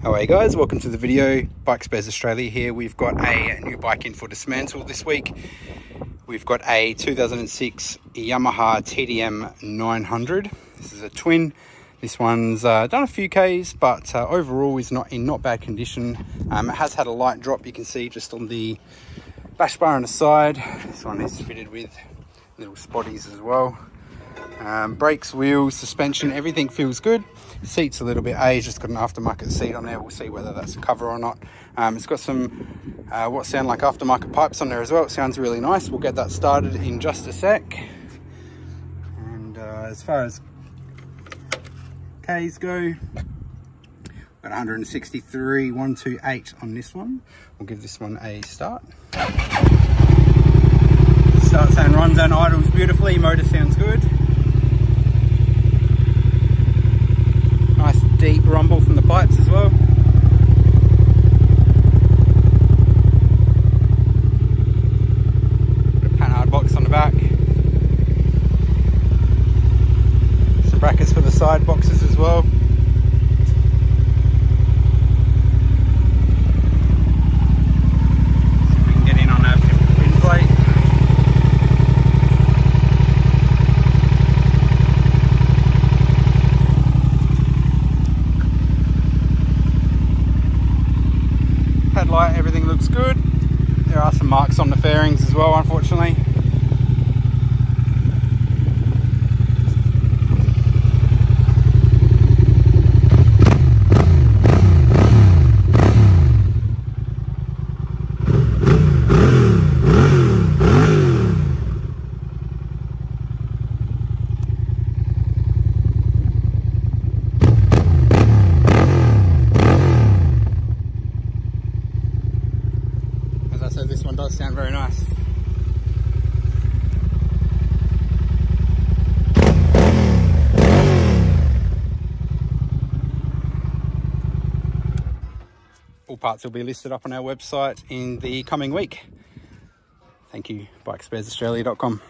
How are you guys? Welcome to the video. Bike Spares Australia here. We've got a new bike in for dismantle this week. We've got a 2006 Yamaha TDM900. This is a twin. This one's done a few Ks, but overall is not in bad condition. It has had a light drop, you can see just on the bash bar on the side. This one is fitted with little spotties as well. Brakes, wheels, suspension, everything feels good. Seat's a little bit aged, just got an aftermarket seat on there. We'll see whether that's a cover or not. It's got some what sound like aftermarket pipes on there as well. It sounds really nice. We'll get that started in just a sec. And as far as Ks go, got 163,128 on this one. We'll give this one a start. Starts and runs and idles beautifully. Motor sounds good. Nice deep rumble from the pipes as well. Got a panhard box on the back. Some brackets for the side boxes as well. See if we can get in on a wind plate. Headlight, everything looks good. There are some marks on the fairings as well, unfortunately. So this one does sound very nice. All parts will be listed up on our website in the coming week. Thank you, bikesparesaustralia.com.